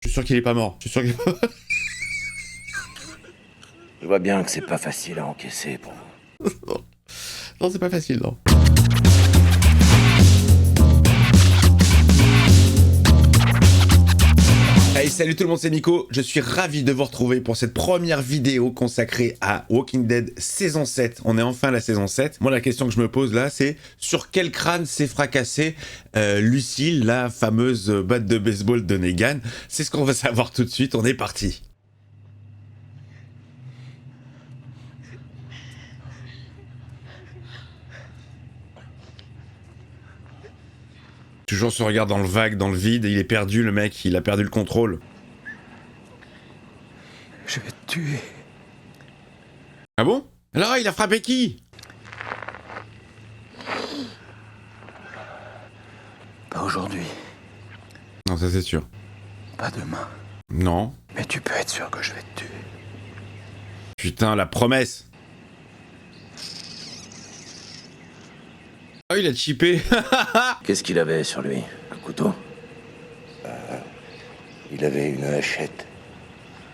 Je suis sûr qu'il est pas mort. Je suis sûr qu'il est pas mort. Je vois bien que c'est pas facile à encaisser pour vous. Non, c'est pas facile, non. Hey, salut tout le monde, c'est Nico. Je suis ravi de vous retrouver pour cette première vidéo consacrée à Walking Dead saison 7. On est enfin à la saison 7. Moi, la question que je me pose là, c'est sur quel crâne s'est fracassée Lucille, la fameuse batte de baseball de Negan? C'est ce qu'on va savoir tout de suite. On est parti. Toujours ce regard dans le vague, dans le vide, il est perdu, le mec, il a perdu le contrôle. Je vais te tuer. Ah bon? Alors, il a frappé qui? Pas aujourd'hui, Non, ça c'est sûr. pas demain. Non. Mais tu peux être sûr que je vais te tuer. Putain, la promesse. Oh, il a chippé. Qu'est-ce qu'il avait sur lui? Un couteau? Il avait une hachette.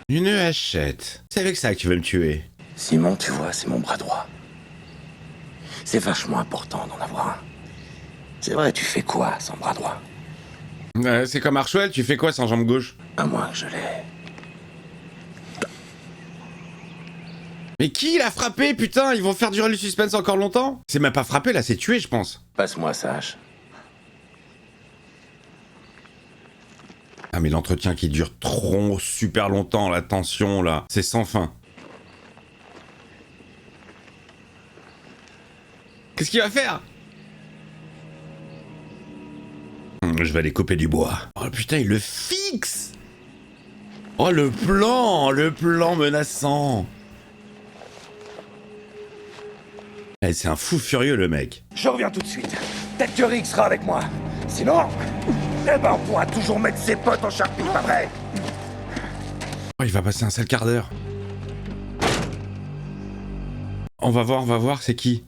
Une hachette. C'est avec ça que tu veux me tuer. Simon, tu vois, c'est mon bras droit. C'est vachement important d'en avoir un. C'est vrai, tu fais quoi sans bras droit? C'est comme Archwell, tu fais quoi sans jambe gauche? À moins que je l'ai. Mais qui l'a frappé, putain? Ils vont faire durer le suspense encore longtemps? C'est même pas frappé, là, c'est tué, je pense. Passe-moi sa hache. Ah, mais l'entretien qui dure trop super longtemps, la tension, là, c'est sans fin. Qu'est-ce qu'il va faire? Je vais aller couper du bois. Oh putain, il le fixe! Oh, le plan menaçant! Eh, c'est un fou furieux, le mec. Je reviens tout de suite. Peut-être que Rick sera avec moi. Sinon, eh ben on pourra toujours mettre ses potes en charpie, pas vrai? Oh, il va passer un sale quart d'heure. On va voir, c'est qui?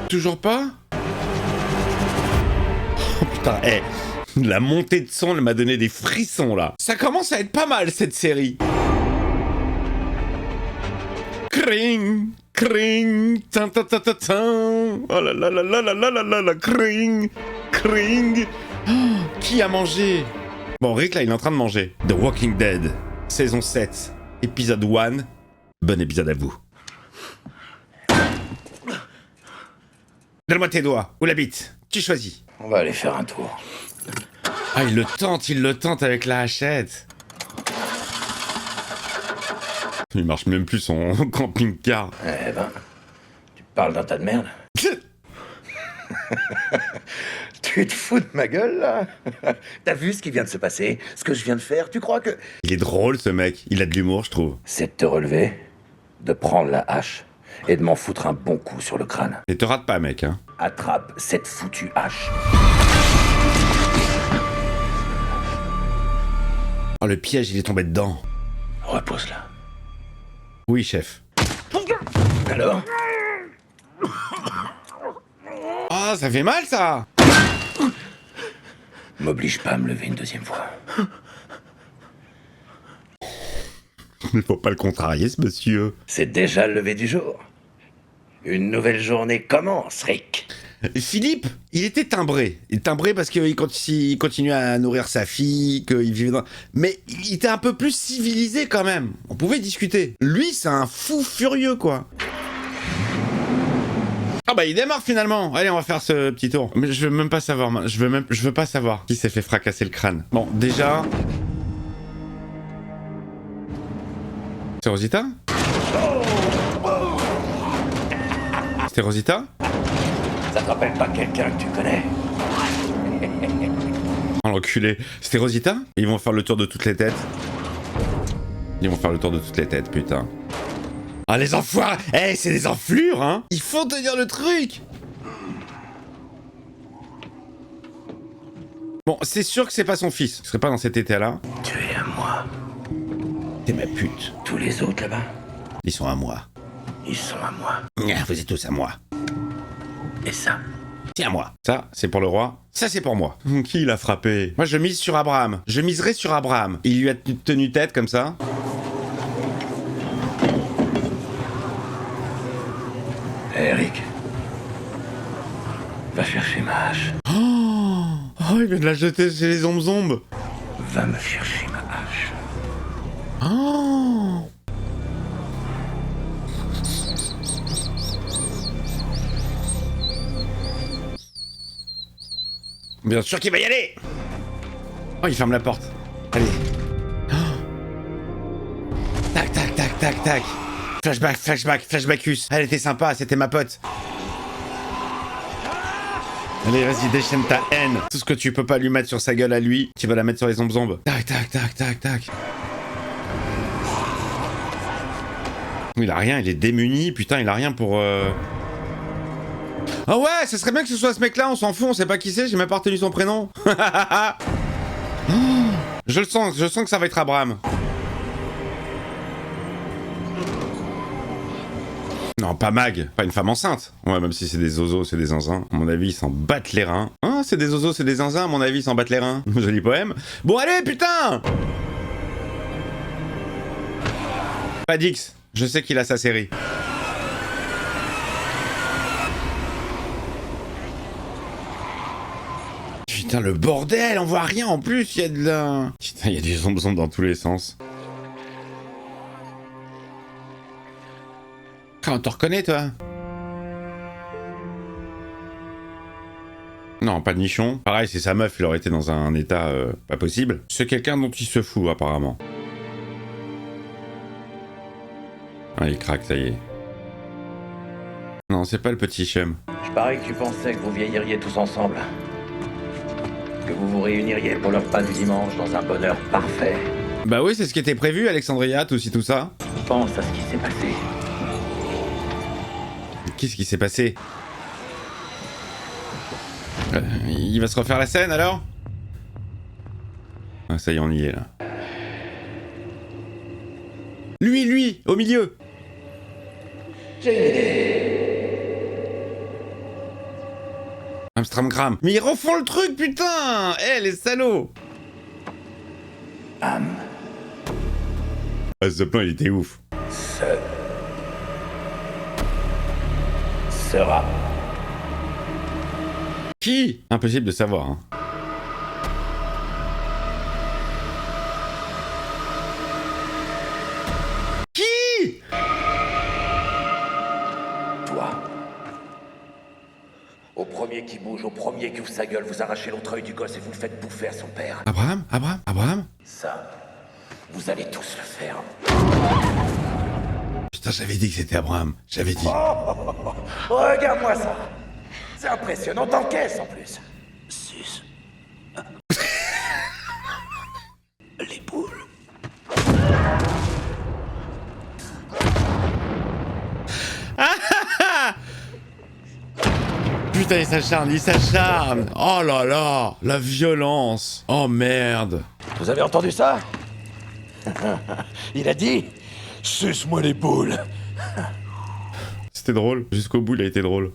Toujours pas? Oh putain, la montée de son, elle m'a donné des frissons, là. Ça commence à être pas mal, cette série. Cring, cring, tin tin tin tin tin. Oh là là là là là là là là là, cring, cring. Oh, qui a mangé? Bon, Rick, là, il est en train de manger. The Walking Dead, saison 7, épisode 1. Bon épisode à vous. Donne-moi tes doigts, ou la bite, tu choisis. On va aller faire un tour. Ah, il le tente avec la hachette. Il marche même plus son camping-car. Eh ben, tu parles d'un tas de merde. Tu te fous de ma gueule, là? T'as vu ce qui vient de se passer? Ce que je viens de faire? Tu crois que... Il est drôle, ce mec. Il a de l'humour, je trouve. C'est de te relever, de prendre la hache et de m'en foutre un bon coup sur le crâne. Et te rate pas, mec, hein. Attrape cette foutue hache. Oh, le piège, il est tombé dedans. Repose-la. Oui, chef. Alors? Ah, ça fait mal, ça. M'oblige pas à me lever une deuxième fois. Il faut pas le contrarier, ce monsieur. C'est déjà le lever du jour. Une nouvelle journée commence, Rick. Philippe, il était timbré. Il est timbré parce qu'il continuait à nourrir sa fille, qu'il vivait dans... Mais il était un peu plus civilisé quand même. On pouvait discuter. Lui, c'est un fou furieux, quoi. Ah bah il démarre finalement. Allez, on va faire ce petit tour. Mais je veux même pas savoir. Je veux pas savoir qui s'est fait fracasser le crâne. Bon, déjà... C'est Rosita? C'était Rosita? Ça te rappelle pas quelqu'un que tu connais? Oh l'enculé. C'était Rosita? Ils vont faire le tour de toutes les têtes. Ils vont faire le tour de toutes les têtes, putain. Ah les enfoirés! Eh, c'est des enflures, hein! Il faut tenir le truc! Bon, c'est sûr que c'est pas son fils. Il serait pas dans cet état-là. Tu es à moi. T'es ma pute. Tous les autres là-bas, Ils sont à moi. ils sont à moi. Vous êtes tous à moi. Et ça, Tiens, moi. Ça, c'est pour le roi. Ça, c'est pour moi. Qui l'a frappé? Moi, je mise sur Abraham. Je miserai sur Abraham. Il lui a tenu tête comme ça. Eric. Va chercher ma hache. Oh, il vient de la jeter chez les zombes. Va me chercher ma hache. Oh. Bien sûr qu'il va y aller. Oh, il ferme la porte. Allez. Oh. Tac, tac, tac, tac, tac. Flashback, flashback, flashbackus. Elle était sympa, c'était ma pote. Allez, vas-y, déchaîne ta haine. Tout ce que tu peux pas lui mettre sur sa gueule à lui, tu vas la mettre sur les zombes. Tac, tac, tac, tac, tac. Il a rien, il est démuni. Putain, il a rien pour... Ah ouais, ça serait bien que ce soit ce mec-là, on s'en fout, on sait pas qui c'est, j'ai même pas retenu son prénom. Je le sens que ça va être Abraham. Non, pas Mag, pas une femme enceinte. Ouais, même si c'est des zozos, c'est des zinzins. À mon avis, ils s'en battent les reins. Hein, c'est des zozos, c'est des zinzins, à mon avis, ils s'en battent les reins. Joli poème. Bon, allez, putain! Pas d'X, je sais qu'il a sa série. Putain, le bordel, on voit rien en plus, il y a de la... Putain, il y a du zombie dans tous les sens. Quand on te reconnaît, toi? Non, pas de nichon. Pareil, c'est sa meuf, il aurait été dans un état pas possible. C'est quelqu'un dont il se fout, apparemment. Ah, il craque, ça y est. Non, c'est pas le petit Shem. Je parie que tu pensais que vous vieilliriez tous ensemble. Que vous vous réuniriez pour le repas du dimanche dans un bonheur parfait. Bah oui, c'est ce qui était prévu, Alexandria, tout ça. Pense à ce qui s'est passé. Qu'est-ce qui s'est passé? Il va se refaire la scène, alors? Ah, ça y est, on y est, là. Lui, au milieu. Amstramgram. Mais ils refont le truc, putain! Eh, les salauds! Ah, ce plan, il était ouf. Sera. Qui? Impossible de savoir, hein. Qui? Toi. Au premier qui bouge, au premier qui ouvre sa gueule, vous arrachez l'autre œil du gosse et vous le faites bouffer à son père. Abraham? Ça, vous allez tous le faire. Putain, j'avais dit que c'était Abraham. J'avais dit. Regarde-moi ça. C'est impressionnant, t'encaisses en plus. Sus. Les boules. Putain, il s'acharne. Oh là là, la violence. Oh merde. Vous avez entendu ça? Il a dit « Suce-moi les boules ». C'était drôle. Jusqu'au bout, il a été drôle.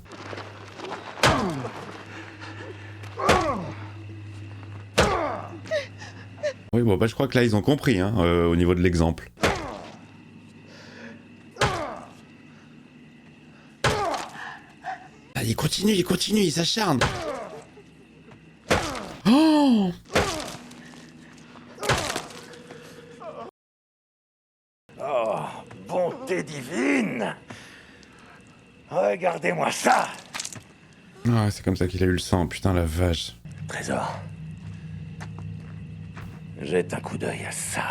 Oui, bon, bah je crois que là, ils ont compris, hein, au niveau de l'exemple. Ah, il continue, il s'acharne. Oh! Oh, bonté divine! Regardez-moi ça! Ah, c'est comme ça qu'il a eu le sang, putain la vache. Trésor. Jette un coup d'œil à ça.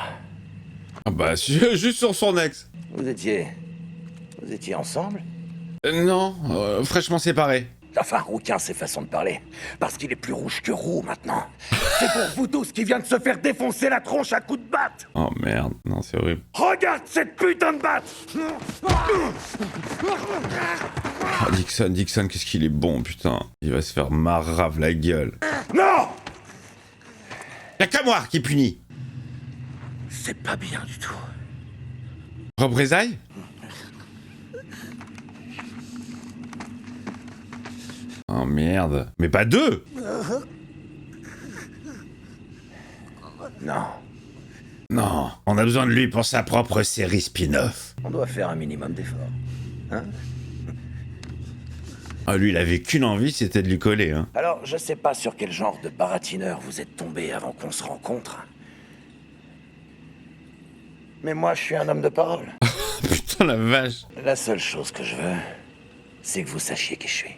Ah bah, juste sur son ex. Vous étiez ensemble? Non, fraîchement séparés. Enfin, rouquin, c'est façon de parler. Parce qu'il est plus rouge que roux, maintenant. C'est pour vous tous qui vient de se faire défoncer la tronche à coups de batte. Oh merde, non, c'est horrible. Regarde cette putain de batte. Ah, Dixon, qu'est-ce qu'il est bon, putain. Il va se faire marave la gueule. Non! Y'a que moi qui punit. C'est pas bien du tout. Représailles? Oh merde. Mais pas 2. Non, Non, on a besoin de lui pour sa propre série spin-off. on doit faire un minimum d'efforts. Hein? Ah, lui, il avait qu'une envie, c'était de lui coller, hein. Alors, je sais pas sur quel genre de baratineur vous êtes tombé avant qu'on se rencontre. Mais moi, je suis un homme de parole. Putain, la vache. La seule chose que je veux, c'est que vous sachiez qui je suis.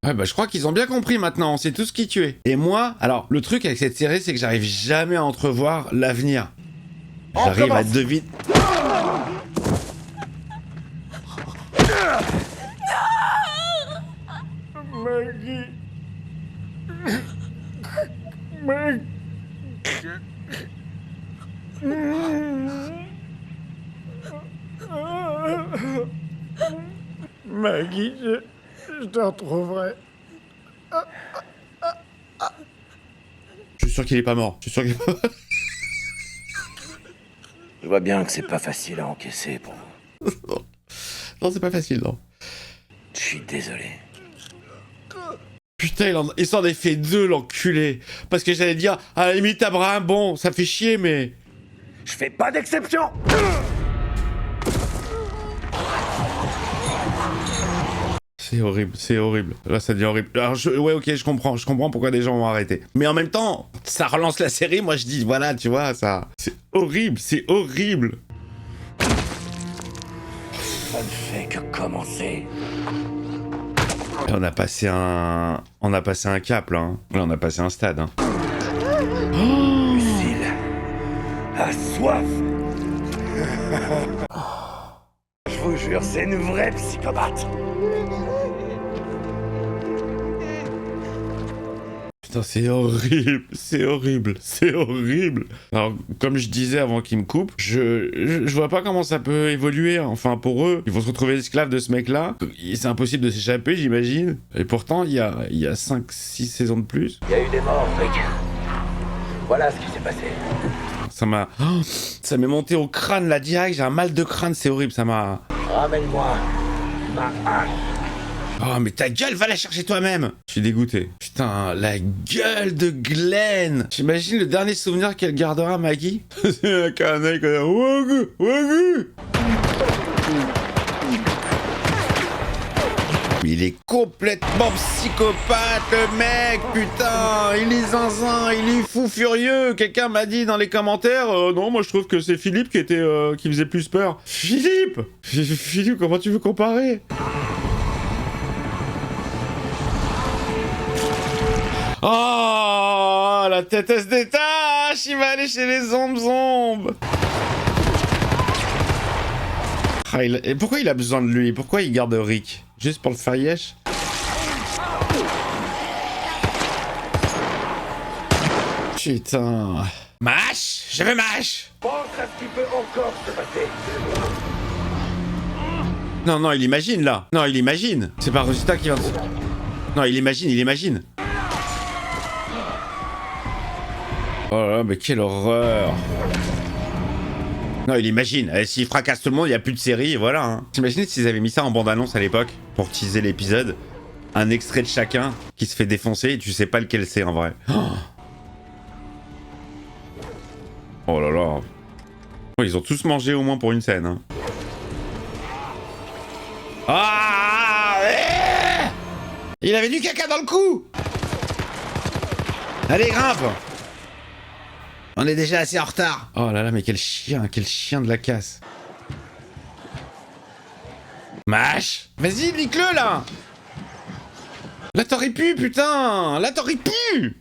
Ouais, bah je crois qu'ils ont bien compris maintenant, on sait tous qui tu es. Et moi, alors, le truc avec cette série, c'est que j'arrive jamais à entrevoir l'avenir. J'arrive à deviner... Maggie. Maggie. Maggie, je te retrouverai. Je suis sûr qu'il est pas mort. Je suis sûr qu'il est pas mort. Je vois bien que c'est pas facile à encaisser pour vous. Non, c'est pas facile, non. Je suis désolé. Putain, il s'en est fait 2, l'enculé. Parce que j'allais dire, à la limite, Abraham, bon, ça fait chier, mais... Je fais pas d'exception. C'est horrible, c'est horrible. Là, ça devient horrible. Alors, ouais, ok, je comprends pourquoi des gens vont arrêter. Mais en même temps, ça relance la série, moi je dis, voilà, tu vois, ça... C'est horrible, c'est horrible. Ça ne fait que commencer. Et on a passé un... On a passé un cap, là. Hein. Là, on a passé un stade, hein. Lucille a soif. Je vous jure, c'est une vraie psychopathe. Putain, c'est horrible, c'est horrible, c'est horrible. Alors, comme je disais avant qu'il me coupe, je vois pas comment ça peut évoluer. Enfin, pour eux, ils vont se retrouver esclaves de ce mec-là. C'est impossible de s'échapper, j'imagine. Et pourtant, il y a 5-6 saisons de plus. Il y a eu des morts, Rick. Voilà ce qui s'est passé. Ça m'a... Oh, ça m'est monté au crâne, la direct. J'ai un mal de crâne, c'est horrible, ça m'a... Ramène-moi ma hache. Oh, mais ta gueule, va la chercher toi-même. Je suis dégoûté. Putain, la gueule de Glenn. J'imagine le dernier souvenir qu'elle gardera, Maggie. C'est un canaille qui a... Wagyu, wagyu. Il est complètement psychopathe, le mec, putain. Il est zinzin, il est fou furieux. Quelqu'un m'a dit dans les commentaires, non, moi je trouve que c'est Philippe qui faisait plus peur. Philippe, comment tu veux comparer? Oh, la tête elle se détache. Il va aller chez les zombies. Ah, et pourquoi il a besoin de lui? Pourquoi il garde Rick? Juste pour le faire yesh? Putain. Mâche. Je veux mâche. Pense à ce qui peut encore se passer. Non, il imagine, là. Non, il imagine. C'est pas Rosita qui vient de... Non, il imagine. Oh là là, mais quelle horreur. Non, il imagine. S'il fracasse tout le monde, il n'y a plus de série, et voilà. Hein. T'imagines s'ils avaient mis ça en bande-annonce à l'époque, pour teaser l'épisode, un extrait de chacun qui se fait défoncer, et tu sais pas lequel c'est en vrai. Oh là là. Oh, ils ont tous mangé au moins pour une scène. Hein. Ah il avait du caca dans le cou. Allez, grimpe. On est déjà assez en retard. Oh là là, mais quel chien de la casse. Mâche. Vas-y, nique-le, là. Là, t'aurais pu, putain. Là, t'aurais pu.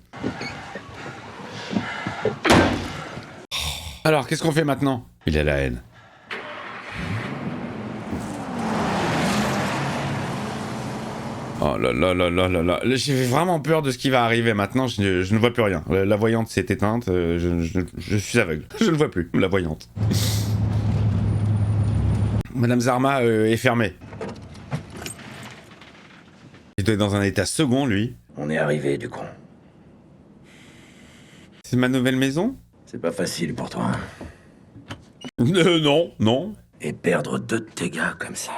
Alors, qu'est-ce qu'on fait maintenant? Il a la haine. Oh là là là là là là. J'ai vraiment peur de ce qui va arriver maintenant. Je ne vois plus rien. La voyante s'est éteinte. Je suis aveugle. Je ne vois plus la voyante. Madame Zarma est fermée. Il doit être dans un état second, lui. On est arrivé, du con. C'est ma nouvelle maison? C'est pas facile pour toi. Non. Et perdre 2 de tes gars comme ça.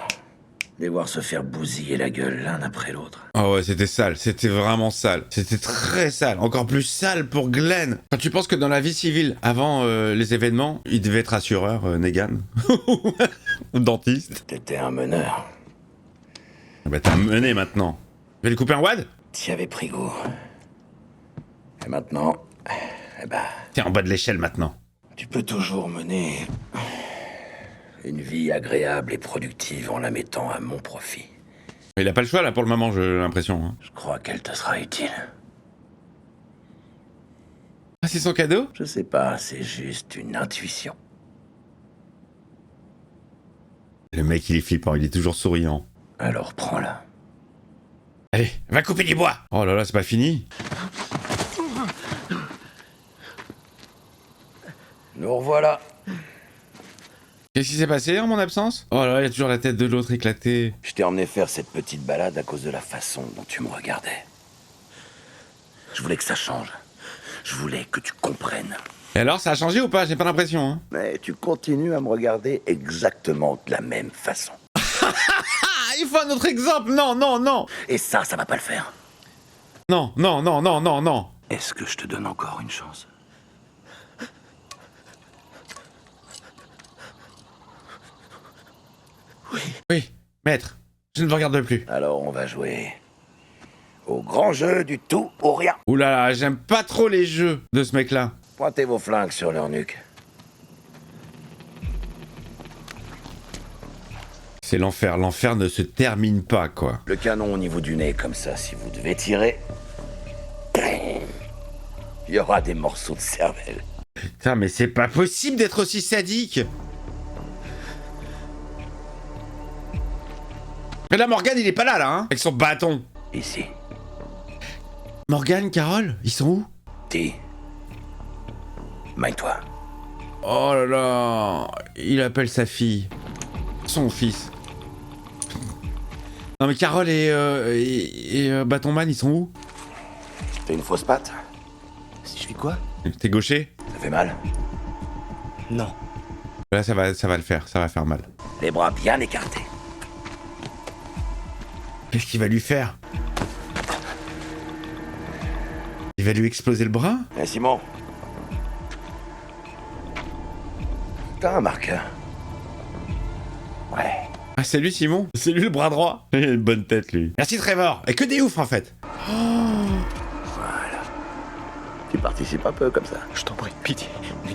Les voir se faire bousiller la gueule l'un après l'autre. Ah ouais, c'était sale, c'était vraiment sale. C'était très sale, encore plus sale pour Glenn. Quand tu penses que dans la vie civile, avant les événements, il devait être assureur, Negan. Ou dentiste. T'étais un meneur. Bah t'as mené maintenant. Tu vas lui couper un wad? T'y avais pris goût. Et maintenant, eh ben, T'es en bas de l'échelle maintenant. tu peux toujours mener une vie agréable et productive en la mettant à mon profit. Il a pas le choix là pour le moment, j'ai l'impression. Hein. Je crois qu'elle te sera utile. Ah, c'est son cadeau? Je sais pas, c'est juste une intuition. Le mec il est flippant, il est toujours souriant. Alors prends-la. Allez, va couper du bois. Oh là là, c'est pas fini. Nous revoilà. Qu'est-ce qui s'est passé en mon absence? Oh là là, il y a toujours la tête de l'autre éclatée. Je t'ai emmené faire cette petite balade à cause de la façon dont tu me regardais. Je voulais que ça change. Je voulais que tu comprennes. Et alors, ça a changé ou pas? J'ai pas l'impression. Hein. Mais tu continues à me regarder exactement de la même façon. Ah, il faut un autre exemple. Non, non, non. Et ça va pas le faire. Non, non, non, non, non, non. Est-ce que je te donne encore une chance? Oui, maître, je ne vous regarde plus. Alors on va jouer au grand jeu du tout ou rien. Ouh là là, j'aime pas trop les jeux de ce mec-là. Pointez vos flingues sur leur nuque. C'est l'enfer, l'enfer ne se termine pas, quoi. Le canon au niveau du nez, comme ça, si vous devez tirer, il y aura des morceaux de cervelle. Putain, mais c'est pas possible d'être aussi sadique. Mais là, Morgan, il est pas là, là, hein, avec son bâton. Ici. Morgan, Carole, ils sont où? T. Maille-toi. Oh là là, il appelle sa fille. Son fils. Non mais Carole et Bâtonman, ils sont où? T'as une fausse patte? Si je fais quoi? T'es gaucher? Ça fait mal? Non. Là, ça va le faire, ça va faire mal. Les bras bien écartés. Qu'est-ce qu'il va lui faire? Il va lui exploser le bras? Eh Simon. T'as un marqueur? Ouais. Ah, c'est lui, Simon? C'est lui le bras droit? Il a une bonne tête, lui. Merci, Trevor. Et que des oufs, en fait. Voilà. Tu participes un peu comme ça. Je t'en prie, pitié.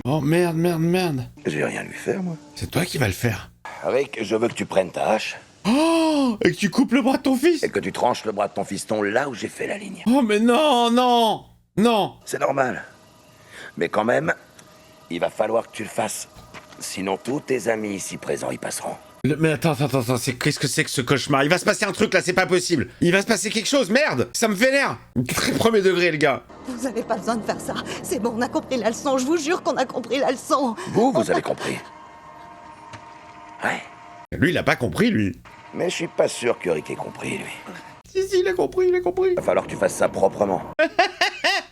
Oh, merde, merde, merde. Je vais rien lui faire, moi. C'est toi qui vas le faire. Rick, je veux que tu prennes ta hache Oh! Et que tu coupes le bras de ton fils? et que tu tranches le bras de ton fiston là où j'ai fait la ligne. Oh, mais non, non! Non! C'est normal. Mais quand même, il va falloir que tu le fasses. Sinon, tous tes amis ici présents y passeront. Mais attends, qu'est-ce que c'est que ce cauchemar? Il va se passer un truc là, c'est pas possible. Il va se passer quelque chose, merde! Ça me vénère! Très premier degré, le gars. Vous avez pas besoin de faire ça. C'est bon, on a compris la leçon. Je vous jure qu'on a compris la leçon. Vous avez compris. Ouais. Lui, il a pas compris, lui. Mais je suis pas sûr que Rick ait compris, lui. Si, il a compris, il a compris. Il va falloir que tu fasses ça proprement.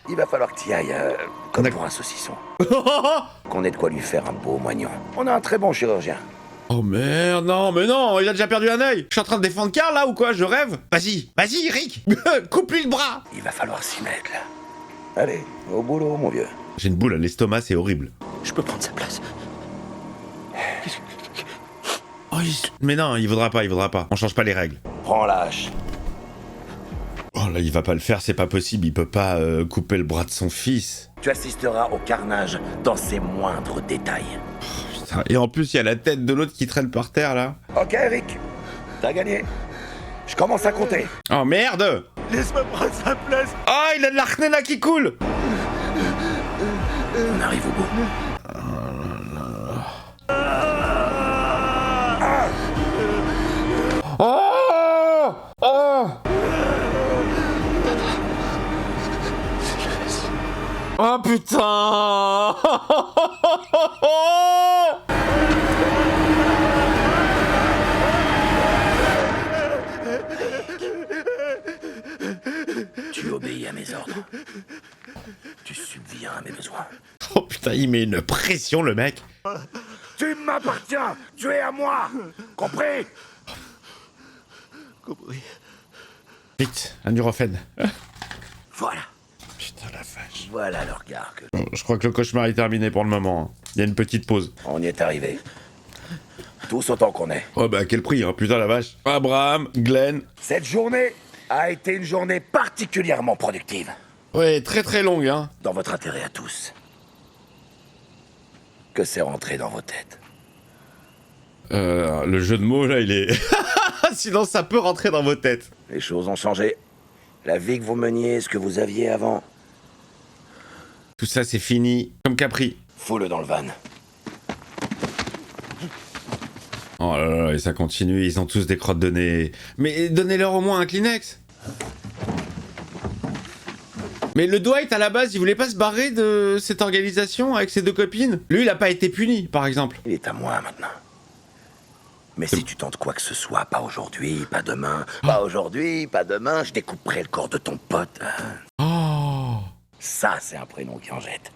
Il va falloir que tu y ailles comme pour un saucisson. Qu'on ait de quoi lui faire un beau moignon. On a un très bon chirurgien. Oh merde, non, mais non, il a déjà perdu un œil. Je suis en train de défendre Carl là ou quoi? Je rêve. Vas-y, Rick. Coupe-lui le bras. Il va falloir s'y mettre, là. Allez, au boulot, mon vieux. J'ai une boule à l'estomac, c'est horrible. Je peux prendre sa place. Oh, mais non, il voudra pas. On change pas les règles. Prends la hache. Oh là, il va pas le faire, c'est pas possible. Il peut pas couper le bras de son fils. Tu assisteras au carnage dans ses moindres détails. Putain, et en plus, il y a la tête de l'autre qui traîne par terre là. Ok, Rick. T'as gagné. Je commence à compter. Oh merde. Laisse-moi prendre sa place. Oh, il a de l'archnena qui coule. On arrive au bout. Oh. Oh. Oh putain. Tu obéis à mes ordres. Tu subviens à mes besoins. Oh putain, il met une pression, le mec. Tu m'appartiens. Tu es à moi. Compris? Couvrir. Vite, un Nurofen. Voilà. Putain la vache. Voilà le regard que... Bon, je crois que le cauchemar est terminé pour le moment. Hein. Il y a une petite pause. On y est arrivé. Tous autant qu'on est. Oh bah à quel prix, hein, putain la vache. Abraham, Glenn. Cette journée a été une journée particulièrement productive. Ouais, très très longue, hein. Dans votre intérêt à tous. Que c'est rentré dans vos têtes. Le jeu de mots là, il est... Sinon ça peut rentrer dans vos têtes. Les choses ont changé. La vie que vous meniez, ce que vous aviez avant. Tout ça c'est fini, comme Capri. Fous-le dans le van. Oh là là, et ça continue, ils ont tous des crottes de nez. Mais donnez-leur au moins un Kleenex. Mais le Dwight, à la base, il voulait pas se barrer de cette organisation avec ses deux copines. Lui, il a pas été puni, par exemple. Il est à moi maintenant. Mais si tu tentes quoi que ce soit, pas aujourd'hui, pas demain, pas aujourd'hui, pas demain, je découperai le corps de ton pote. Oh, Ça, c'est un prénom qui en jette.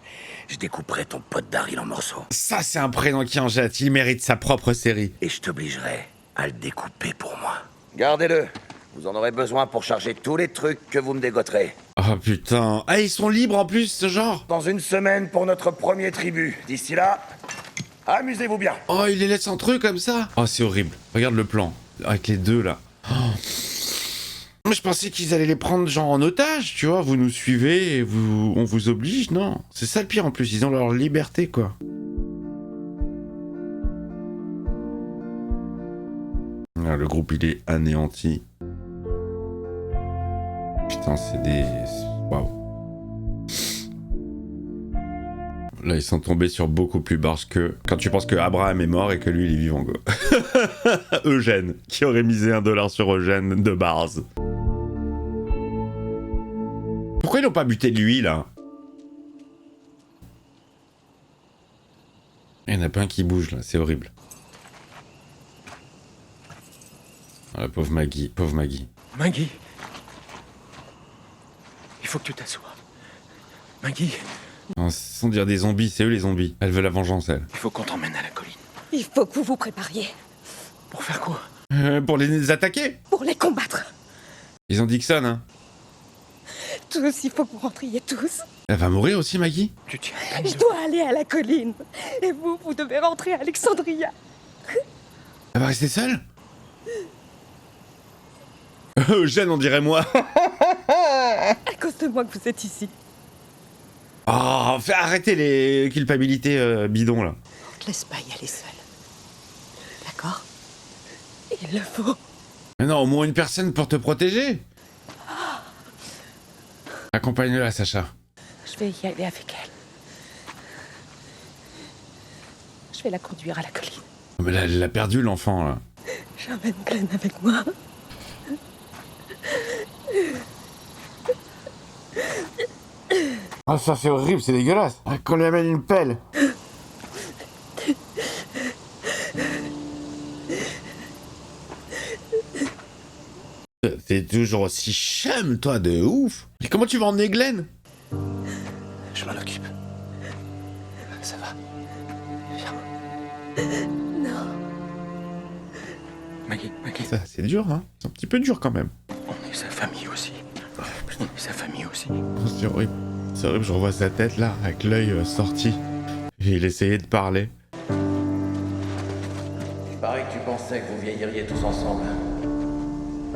Je découperai ton pote Daryl en morceaux. ça c'est un prénom qui en jette, il mérite sa propre série. Et je t'obligerai à le découper pour moi. Gardez-le. Vous en aurez besoin pour charger tous les trucs que vous me dégoterez. Oh putain, ah ils sont libres en plus, ce genre. Dans une semaine pour notre premier tribut. D'ici là, amusez-vous bien. Oh, il les laisse entre eux comme ça. Oh, c'est horrible. Regarde le plan, avec les deux là. Oh. Moi, je pensais qu'ils allaient les prendre genre en otage, tu vois. Vous nous suivez et on vous oblige, non. C'est ça le pire en plus, ils ont leur liberté, quoi. Ah, le groupe, il est anéanti. Putain, c'est des... Waouh. Là, ils sont tombés sur beaucoup plus barge que... Quand tu penses que Abraham est mort et que lui, il est vivant, quoi. Eugène, qui aurait misé $1 sur Eugène de Bars. Pourquoi ils n'ont pas buté lui, là? Il y en a pas un qui bouge, là, c'est horrible. Ah, la pauvre Maggie, pauvre Maggie. Maggie. Il faut que tu t'assoies. Maggie, Non, sans dire des zombies, c'est eux les zombies. Elle veut la vengeance, elle. il faut qu'on t'emmène à la colline. Il faut que vous vous prépariez Pour faire quoi? Pour les attaquer. pour les combattre. Ils ont Dixon, hein. Tous, il faut que vous rentriez tous. Elle va mourir aussi, Maggie? Tu tiens à peine Je dois aller à la colline. Et vous, vous devez rentrer à Alexandria. Elle va rester seule? Eugène, on dirait moi. À cause de moi que vous êtes ici. Oh, arrêtez les culpabilités bidons, là. On te laisse pas y aller seul. D'accord? Il le faut. Mais non, au moins une personne pour te protéger. Accompagne-la, Sacha. Je vais y aller avec elle. Je vais la conduire à la colline. Mais là, elle l'a perdu, l'enfant, là. J'emmène Glenn avec moi. Ah, ça, c'est horrible, c'est dégueulasse. Qu'on lui amène une pelle. T'es toujours aussi chum, toi, de ouf. Et comment tu vas emmener Glenn? Je m'en occupe. Ça va. Viens. Non. Maggie. Ça, c'est dur, hein. C'est un petit peu dur, quand même. On est sa famille aussi. On est sa famille aussi. Oh, c'est horrible. C'est horrible, je revois sa tête, là, avec l'œil sorti. Et il essayait de parler. Il paraît que tu pensais que vous vieilliriez tous ensemble.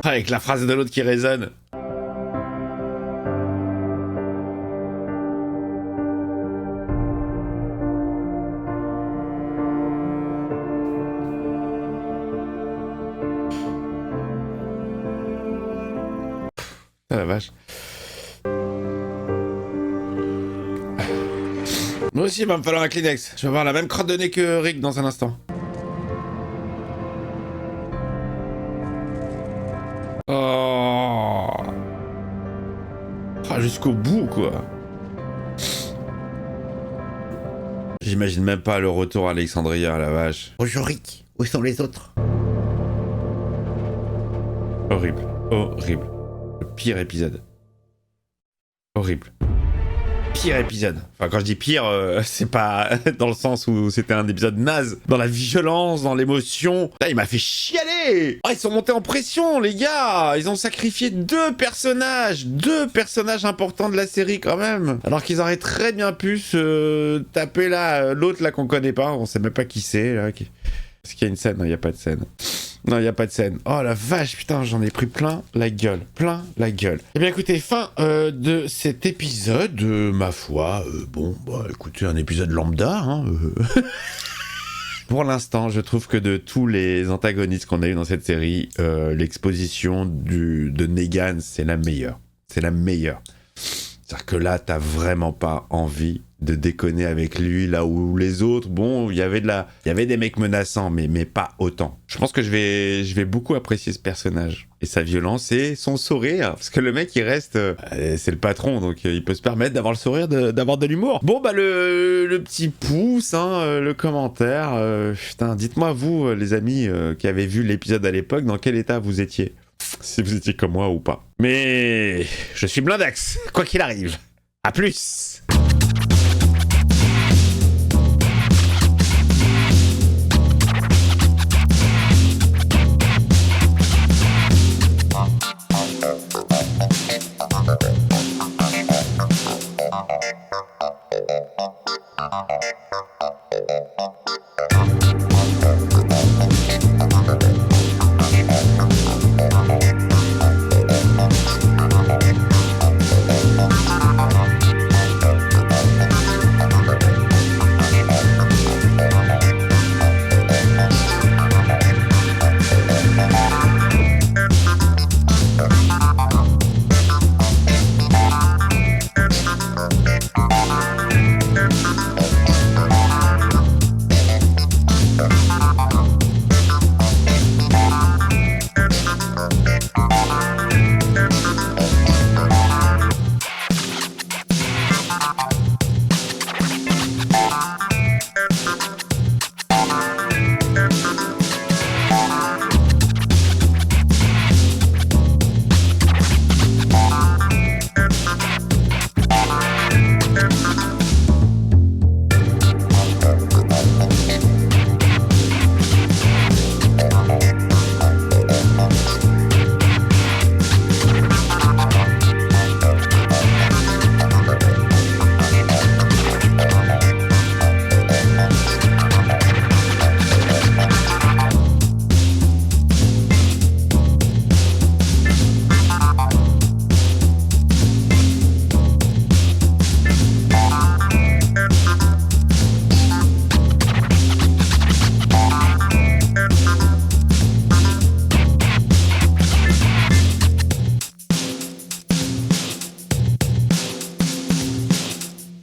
Avec la phrase de l'autre qui résonne. Ah la vache. Moi aussi, il va me falloir un Kleenex. Je vais avoir la même crotte de nez que Rick dans un instant. Oh. Ah, jusqu'au bout, quoi. J'imagine même pas le retour à Alexandria, la vache. Bonjour Rick, où sont les autres? Horrible, horrible. Le pire épisode. Horrible. pire épisode. Enfin, quand je dis pire, c'est pas dans le sens où c'était un épisode naze. Dans la violence, dans l'émotion. Putain, il m'a fait chialer. Oh, ils sont montés en pression, les gars. Ils ont sacrifié deux personnages importants de la série quand même. Alors qu'ils auraient très bien pu se taper là, l'autre là qu'on connaît pas. On sait même pas qui c'est là. Est-ce qu'il y a une scène? Non, il y a pas de scène. Non, il n'y a pas de scène. Oh la vache, putain, j'en ai pris plein la gueule. Eh bien écoutez, fin de cet épisode, ma foi, écoutez, un épisode lambda, hein. Pour l'instant, je trouve que de tous les antagonistes qu'on a eu dans cette série, l'exposition de Negan, c'est la meilleure. C'est-à-dire que là, t'as vraiment pas envie de déconner avec lui, là où les autres, bon, il y avait des mecs menaçants, mais pas autant. Je pense que je vais beaucoup apprécier ce personnage et sa violence et son sourire, parce que le mec, il reste, c'est le patron, donc il peut se permettre d'avoir le sourire, d'avoir de l'humour. Bon, bah le petit pouce, hein, le commentaire, putain, dites-moi vous, les amis qui avez vu l'épisode à l'époque, dans quel état vous étiez, si vous étiez comme moi ou pas. Mais je suis blindax, quoi qu'il arrive. À plus.